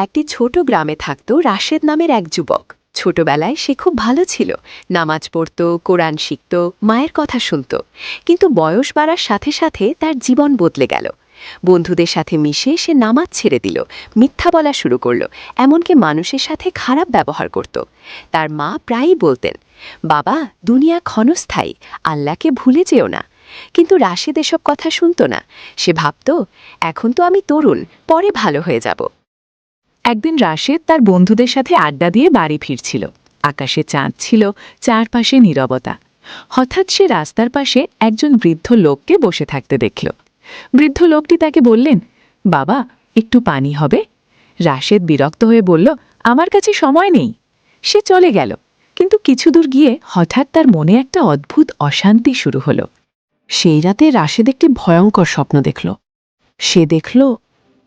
একটি ছোট গ্রামে থাকত রাশেদ নামের এক যুবক। ছোটবেলায় সে খুব ভালো ছিল, নামাজ পড়ত, কোরআন শিখত, মায়ের কথা শুনত। কিন্তু বয়স বাড়ার সাথে সাথে তার জীবন বদলে গেল। বন্ধুদের সাথে মিশে সে নামাজ ছেড়ে দিল, মিথ্যা বলা শুরু করল, এমনকি মানুষের সাথে খারাপ ব্যবহার করত। তার মা প্রায়ই বলতেন, বাবা, দুনিয়া ক্ষণস্থায়ী, আল্লাহকে ভুলে যেও না। কিন্তু রাশেদ এসব কথা শুনত না। সে ভাবত, এখন তো আমি তরুণ, পরে ভালো হয়ে যাব। একদিন রাশেদ তার বন্ধুদের সাথে আড্ডা দিয়ে বাড়ি ফিরছিল। আকাশে চাঁদ ছিল, চারপাশে নীরবতা। হঠাৎ সে রাস্তার পাশে একজন বৃদ্ধ লোককে বসে থাকতে দেখল। বৃদ্ধ লোকটি তাকে বললেন, বাবা, একটু পানি হবে? রাশেদ বিরক্ত হয়ে বলল, আমার কাছে সময় নেই। সে চলে গেল, কিন্তু কিছু দূর গিয়ে হঠাৎ তার মনে একটা অদ্ভুত অশান্তি শুরু হলো। সেই রাতে রাশেদ একটি ভয়ঙ্কর স্বপ্ন দেখল।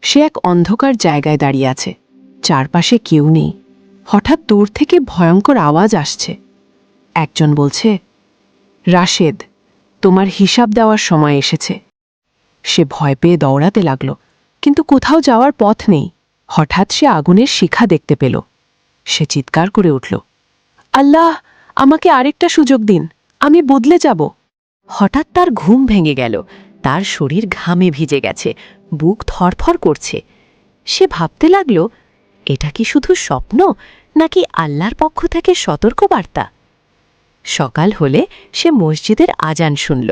সে এক অন্ধকার জায়গায় দাঁড়িয়ে আছে, চারপাশে কেউ নেই। হঠাৎ দূর থেকে ভয়ঙ্কর আওয়াজ আসছে। একজন বলছে, রাশেদ, তোমার হিসাব দেওয়ার সময় এসেছে। সে ভয় পেয়ে দৌড়াতে লাগল, কিন্তু কোথাও যাওয়ার পথ নেই। হঠাৎ সে আগুনের শিখা দেখতে পেল। সে চিৎকার করে উঠল, আল্লাহ, আমাকে আরেকটা সুযোগ দিন, আমি বদলে যাব। হঠাৎ তার ঘুম ভেঙে গেল। তার শরীর ঘামে ভিজে গেছে, বুক ধড়ফড় করছে। সে ভাবতে লাগল, এটা কি শুধু স্বপ্ন, নাকি আল্লাহর পক্ষ থেকে সতর্কবার্তা? সকাল হলে সে মসজিদের আজান শুনল।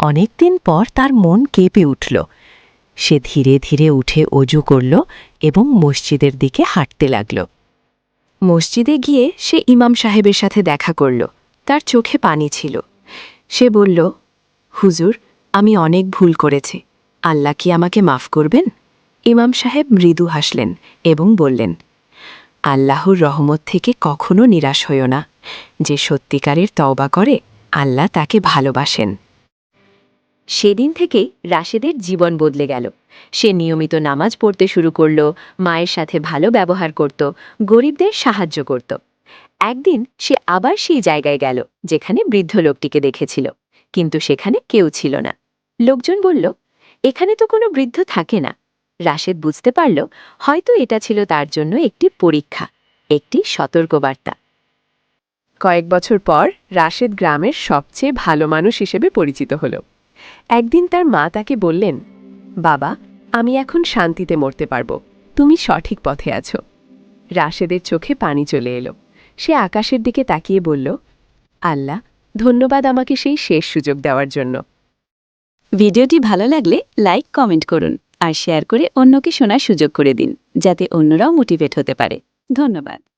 অনেকদিন পর তার মন কেঁপে উঠল। সে ধীরে ধীরে উঠে অজু করল এবং মসজিদের দিকে হাঁটতে লাগল। মসজিদে গিয়ে সে ইমাম সাহেবের সাথে দেখা করল। তার চোখে পানি ছিল। সে বলল, হুজুর, আমি অনেক ভুল করেছি, আল্লাহ কি আমাকে মাফ করবেন? ইমাম সাহেব মৃদু হাসলেন এবং বললেন, আল্লাহর রহমত থেকে কখনো নিরাশ হইও না। যে সত্যিকারের তওবা করে, আল্লাহ তাকে ভালোবাসেন। সেদিন থেকেই রাশেদের জীবন বদলে গেল। সে নিয়মিত নামাজ পড়তে শুরু করল, মায়ের সাথে ভালো ব্যবহার করত, গরিবদের সাহায্য করত। একদিন সে আবার সেই জায়গায় গেল যেখানে বৃদ্ধ লোকটিকে দেখেছিল, কিন্তু সেখানে কেউ ছিল না। লোকজন বলল, এখানে তো কোনো বৃদ্ধ থাকে না। রাশেদ বুঝতে পারল, হয়তো এটা ছিল তার জন্য একটি পরীক্ষা, একটি সতর্কবার্তা। কয়েক বছর পর রাশেদ গ্রামের সবচেয়ে ভালো মানুষ হিসেবে পরিচিত হল। একদিন তার মা তাকে বললেন, বাবা, আমি এখন শান্তিতে মরতে পারবো, তুমি সঠিক পথে আছো। রাশেদের চোখে পানি চলে এলো। সে আকাশের দিকে তাকিয়ে বলল, আল্লাহ, ধন্যবাদ আমাকে সেই শেষ সুযোগ দেওয়ার জন্য। ভিডিওটি ভালো লাগলে লাইক, কমেন্ট করুন আর শেয়ার করে অন্যকে শোনার সুযোগ করে দিন, যাতে অন্যরাও মোটিভেট হতে পারে। ধন্যবাদ।